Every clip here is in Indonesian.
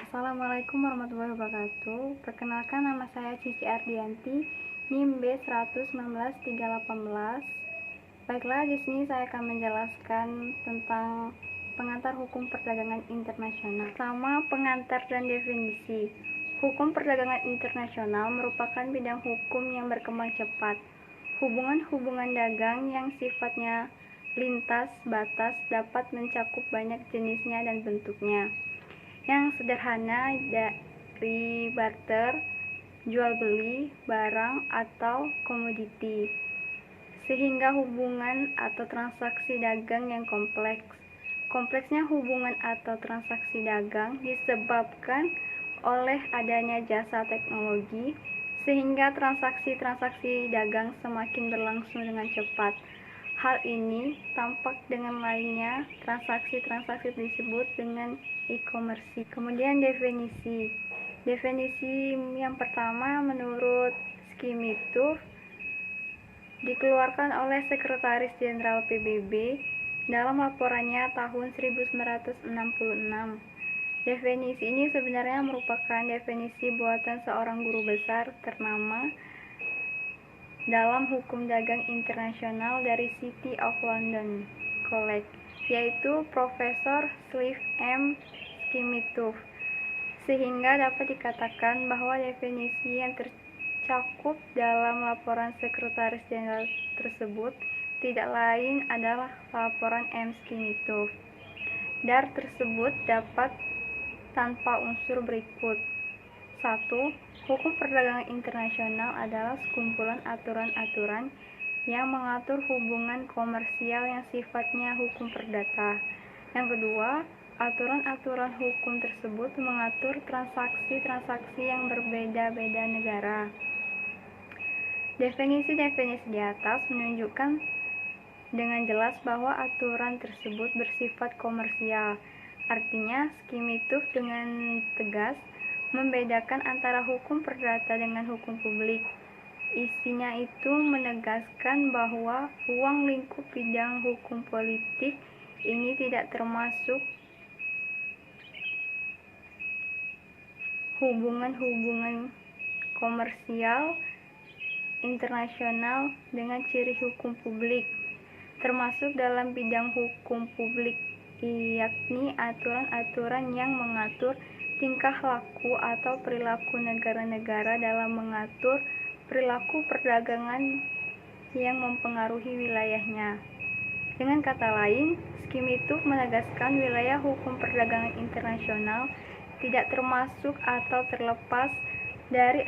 Assalamualaikum warahmatullahi wabarakatuh. Perkenalkan, nama saya Cici Ardianti, NIM B1916318. Baiklah, di sini saya akan menjelaskan tentang pengantar hukum perdagangan internasional. Pertama, pengantar dan definisi. Hukum perdagangan internasional merupakan bidang hukum yang berkembang cepat. Hubungan-hubungan dagang yang sifatnya lintas batas dapat mencakup banyak jenisnya dan bentuknya. Yang sederhana dari barter, jual beli barang atau komoditi, sehingga hubungan atau transaksi dagang yang kompleks. Kompleksnya hubungan atau transaksi dagang disebabkan oleh adanya jasa teknologi, sehingga transaksi-transaksi dagang semakin berlangsung dengan cepat. Hal ini tampak dengan lainnya transaksi-transaksi disebut dengan e-commerce. Kemudian definisi. Definisi yang pertama menurut Schmidt dikeluarkan oleh Sekretaris Jenderal PBB dalam laporannya tahun 1966. Definisi ini sebenarnya merupakan definisi buatan seorang guru besar ternama dalam hukum dagang internasional dari City of London College, yaitu Profesor Cliff M. Schmidt, sehingga dapat dikatakan bahwa definisi yang tercakup dalam laporan Sekretaris Jenderal tersebut tidak lain adalah laporan M. Schmidt. Dar tersebut dapat tanpa unsur berikut. 1. Hukum perdagangan internasional adalah sekumpulan aturan-aturan yang mengatur hubungan komersial yang sifatnya hukum perdata. Yang kedua, aturan-aturan hukum tersebut mengatur transaksi-transaksi yang berbeda-beda negara. Definisi-definisi di atas menunjukkan dengan jelas bahwa aturan tersebut bersifat komersial. Artinya, Schmidt dengan tegas membedakan antara hukum perdata dengan hukum publik. Isinya itu menegaskan bahwa ruang lingkup bidang hukum politik ini tidak termasuk hubungan-hubungan komersial internasional dengan ciri hukum publik, termasuk dalam bidang hukum publik, yakni aturan-aturan yang mengatur tingkah laku atau perilaku negara-negara dalam mengatur perilaku perdagangan yang mempengaruhi wilayahnya. Dengan kata lain, Schmidt menegaskan wilayah hukum perdagangan internasional tidak termasuk atau terlepas dari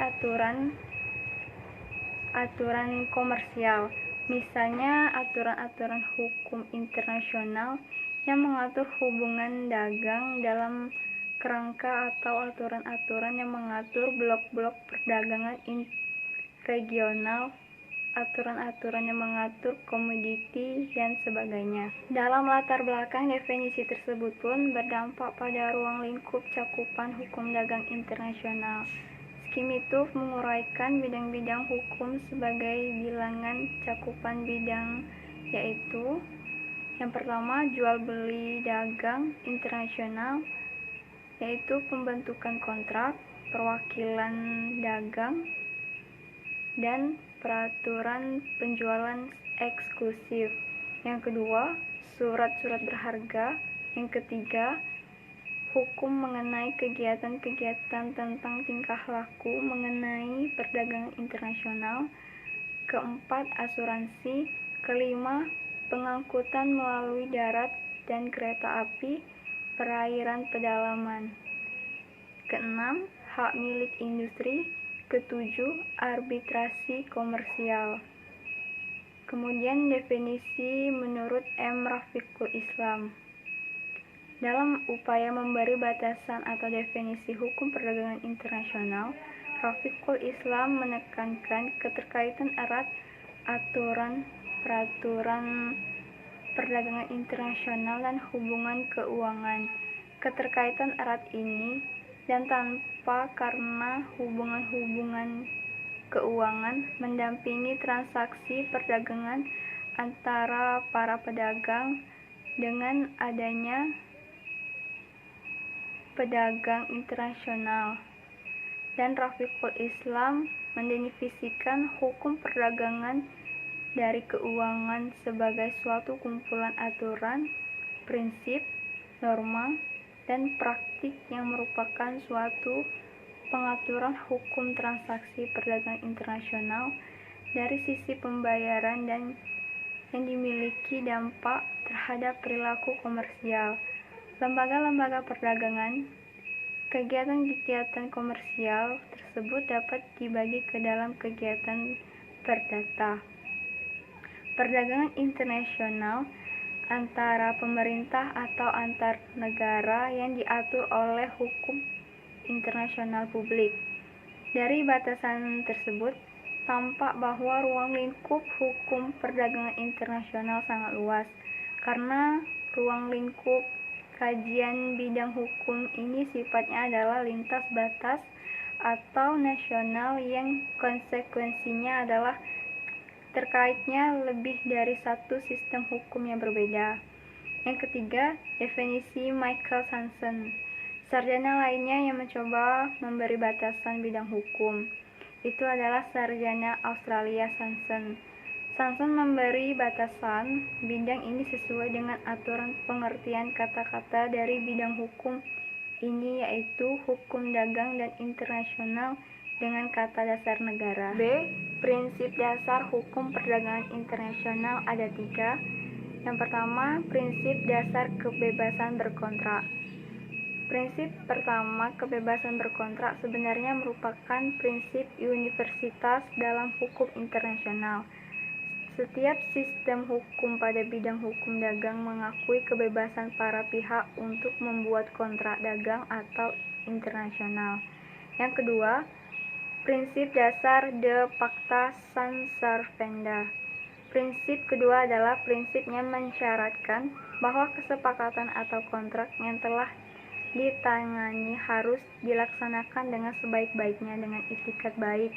aturan komersial. Misalnya, aturan-aturan hukum internasional yang mengatur hubungan dagang dalam kerangka atau aturan-aturan yang mengatur blok-blok perdagangan regional, aturan-aturan yang mengatur komoditi, dan sebagainya. Dalam latar belakang definisi tersebut pun berdampak pada ruang lingkup cakupan hukum dagang internasional. Schmidt menguraikan bidang-bidang hukum sebagai bilangan cakupan bidang, yaitu yang pertama, jual beli dagang internasional, yaitu pembentukan kontrak, perwakilan dagang, dan peraturan penjualan eksklusif. Yang kedua, surat-surat berharga. Yang ketiga, hukum mengenai kegiatan-kegiatan tentang tingkah laku mengenai perdagangan internasional. Keempat, asuransi. Kelima, pengangkutan melalui darat dan kereta api, perairan pedalaman. Keenam, hak milik industri. Ketujuh, arbitrasi komersial. Kemudian definisi menurut M. Rafiqul Islam. Dalam upaya memberi batasan atau definisi hukum perdagangan internasional, Rafiqul Islam menekankan keterkaitan erat aturan-peraturan perdagangan internasional dan hubungan keuangan. Keterkaitan erat ini dan tanpa karena hubungan-hubungan keuangan mendampingi transaksi perdagangan antara para pedagang dengan adanya pedagang internasional, dan Rafiqul Islam mendefinisikan hukum perdagangan dari keuangan sebagai suatu kumpulan aturan, prinsip, norma, dan praktik yang merupakan suatu pengaturan hukum transaksi perdagangan internasional dari sisi pembayaran dan yang dimiliki dampak terhadap perilaku komersial. Lembaga-lembaga perdagangan, kegiatan-kegiatan komersial tersebut dapat dibagi ke dalam kegiatan perdata, perdagangan internasional antara pemerintah atau antar negara yang diatur oleh hukum internasional publik. Dari batasan tersebut, tampak bahwa ruang lingkup hukum perdagangan internasional sangat luas, karena ruang lingkup kajian bidang hukum ini sifatnya adalah lintas batas atau nasional yang konsekuensinya adalah terkaitnya lebih dari satu sistem hukum yang berbeda. Yang ketiga, definisi Michael Sanson, sarjana lainnya yang mencoba memberi batasan bidang hukum. Itu adalah sarjana Australia Sanson. Sanson memberi batasan bidang ini sesuai dengan aturan pengertian kata-kata dari bidang hukum ini, yaitu hukum dagang dan internasional dengan kata dasar negara. B. Prinsip dasar hukum perdagangan internasional ada 3. Yang pertama, prinsip dasar kebebasan berkontrak. Prinsip pertama, kebebasan berkontrak sebenarnya merupakan prinsip universitas dalam hukum internasional. Setiap sistem hukum pada bidang hukum dagang mengakui kebebasan para pihak untuk membuat kontrak dagang atau internasional. Yang kedua, prinsip dasar de pacta sunt servanda. Prinsip kedua adalah prinsip yang mensyaratkan bahwa kesepakatan atau kontrak yang telah ditangani harus dilaksanakan dengan sebaik-baiknya dengan itikat baik.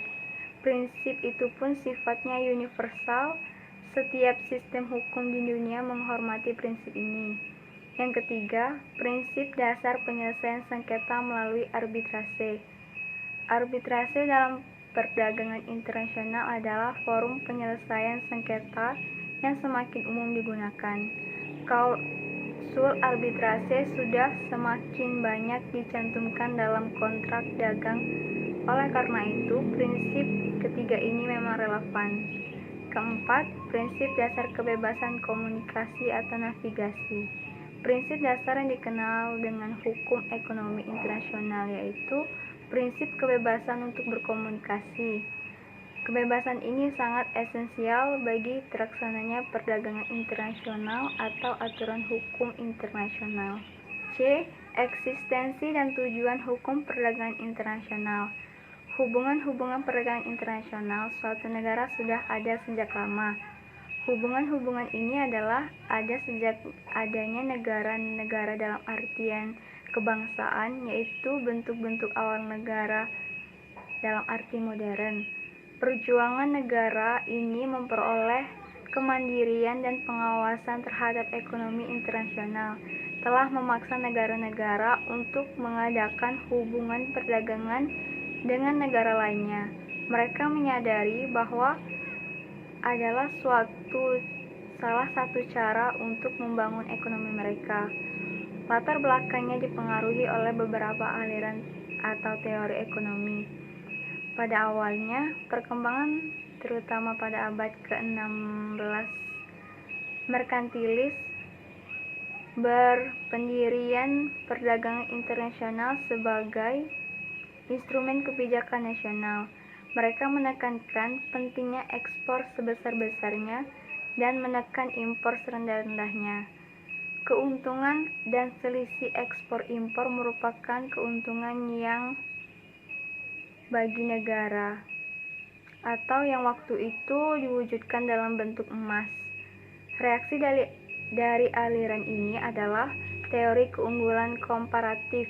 Prinsip itu pun sifatnya universal. Setiap sistem hukum di dunia menghormati prinsip ini. Yang ketiga, prinsip dasar penyelesaian sengketa melalui arbitrase. Arbitrase dalam perdagangan internasional adalah forum penyelesaian sengketa yang semakin umum digunakan. Klausul arbitrase sudah semakin banyak dicantumkan dalam kontrak dagang. Oleh karena itu, prinsip ketiga ini memang relevan. Keempat, prinsip dasar kebebasan komunikasi atau navigasi. Prinsip dasar yang dikenal dengan hukum ekonomi internasional yaitu prinsip kebebasan untuk berkomunikasi. Kebebasan ini sangat esensial bagi terlaksananya perdagangan internasional atau aturan hukum internasional. C. Eksistensi dan tujuan hukum perdagangan internasional. Hubungan-hubungan perdagangan internasional suatu negara sudah ada sejak lama. Hubungan-hubungan ini adalah ada sejak adanya negara-negara dalam artian kebangsaan, yaitu bentuk-bentuk awal negara dalam arti modern. Perjuangan negara ini memperoleh kemandirian dan pengawasan terhadap ekonomi internasional telah memaksa negara-negara untuk mengadakan hubungan perdagangan dengan negara lainnya. Mereka menyadari bahwa adalah salah satu cara untuk membangun ekonomi mereka. Latar belakangnya dipengaruhi oleh beberapa aliran atau teori ekonomi. Pada awalnya, perkembangan terutama pada abad ke-16 merkantilis berpendirian perdagangan internasional sebagai instrumen kebijakan nasional. Mereka menekankan pentingnya ekspor sebesar-besarnya dan menekan impor serendah-rendahnya. Keuntungan dan selisih ekspor-impor merupakan keuntungan yang bagi negara, atau yang waktu itu diwujudkan dalam bentuk emas. Reaksi dari aliran ini adalah teori keunggulan komparatif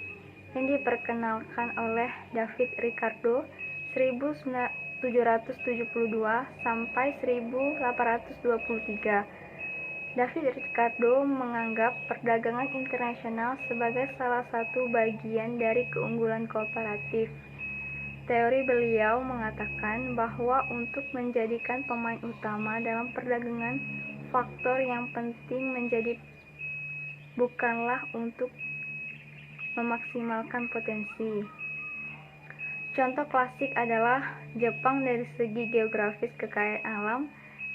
yang diperkenalkan oleh David Ricardo 1772 sampai 1823. David Ricardo menganggap perdagangan internasional sebagai salah satu bagian dari keunggulan kooperatif. Teori beliau mengatakan bahwa untuk menjadikan pemain utama dalam perdagangan, faktor yang penting menjadi bukanlah untuk memaksimalkan potensi. Contoh klasik adalah Jepang dari segi geografis kekayaan alam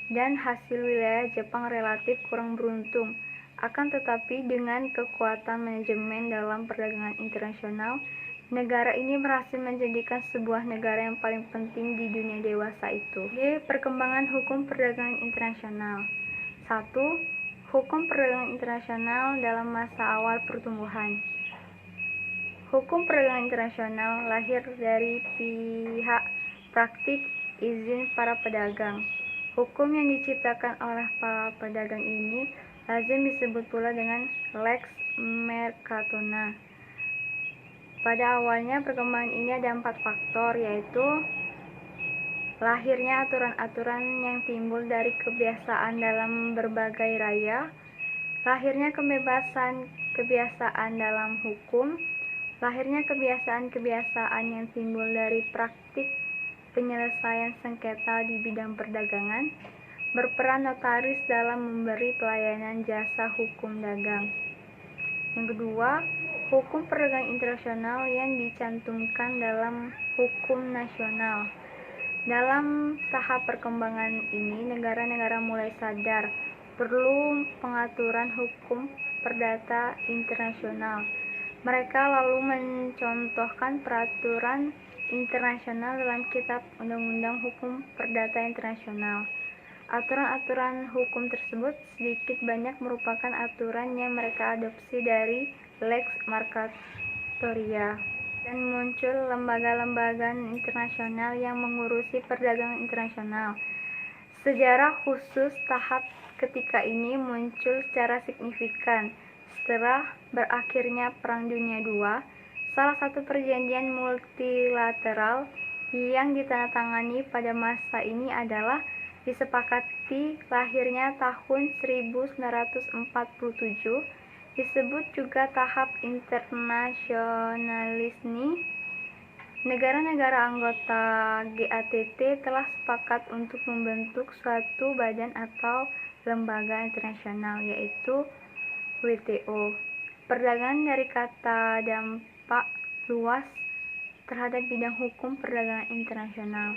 dan hasil wilayah Jepang relatif kurang beruntung. Akan tetapi dengan kekuatan manajemen dalam perdagangan internasional, negara ini berhasil menjadikan sebuah negara yang paling penting di dunia dewasa itu. Perkembangan hukum perdagangan internasional. 1. Hukum perdagangan internasional dalam masa awal pertumbuhan. Hukum perdagangan internasional lahir dari pihak praktik izin para pedagang. Hukum yang diciptakan oleh para pedagang ini lazim disebut pula dengan Lex Mercatona. Pada awalnya perkembangan ini ada 4 faktor, yaitu lahirnya aturan-aturan yang timbul dari kebiasaan dalam berbagai raya, lahirnya kebiasaan dalam hukum, lahirnya kebiasaan-kebiasaan yang timbul dari praktik penyelesaian sengketa di bidang perdagangan, berperan notaris dalam memberi pelayanan jasa hukum dagang. Yang kedua, hukum perdagangan internasional yang dicantumkan dalam hukum nasional. Dalam tahap perkembangan ini, negara-negara mulai sadar perlu pengaturan hukum perdata internasional. Mereka lalu mencontohkan peraturan internasional dalam Kitab Undang-Undang Hukum Perdata Internasional. Aturan-aturan hukum tersebut sedikit banyak merupakan aturan yang mereka adopsi dari Lex Mercatoria, dan muncul lembaga-lembaga internasional yang mengurusi perdagangan internasional. Sejarah khusus tahap ketika ini muncul secara signifikan setelah berakhirnya Perang Dunia II. Salah satu perjanjian multilateral yang ditandatangani pada masa ini adalah disepakati lahirnya tahun 1947, disebut juga tahap internasionalisme. Negara-negara anggota GATT telah sepakat untuk membentuk suatu badan atau lembaga internasional, yaitu WTO. Perdagangan dari kata dampak luas terhadap bidang hukum perdagangan internasional.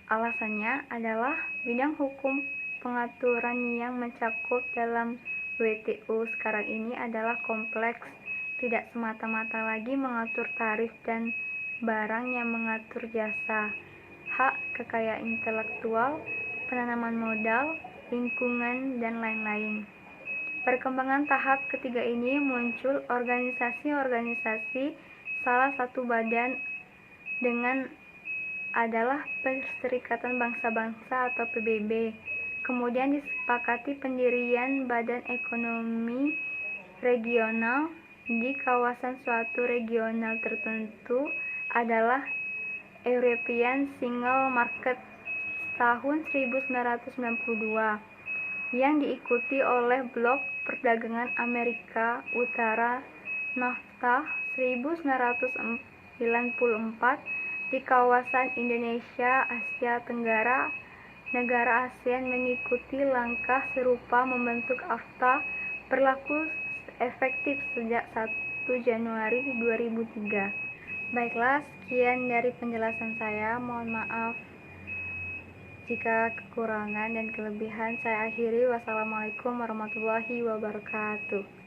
Alasannya adalah bidang hukum pengaturan yang mencakup dalam WTO sekarang ini adalah kompleks, tidak semata-mata lagi mengatur tarif dan barang yang mengatur jasa, hak kekayaan intelektual, penanaman modal, lingkungan, dan lain-lain. Perkembangan tahap ketiga ini muncul organisasi-organisasi. Salah satu badan dengan adalah Perserikatan Bangsa-Bangsa atau PBB. Kemudian disepakati pendirian Badan Ekonomi Regional di kawasan suatu regional tertentu adalah European Single Market tahun 1992. Yang diikuti oleh Blok Perdagangan Amerika Utara NAFTA 1994 di kawasan Indonesia, Asia Tenggara. Negara ASEAN mengikuti langkah serupa membentuk AFTA, berlaku efektif sejak 1 Januari 2003. Baiklah, sekian dari penjelasan saya. Mohon maaf jika kekurangan dan kelebihan saya akhiri. Wassalamualaikum warahmatullahi wabarakatuh.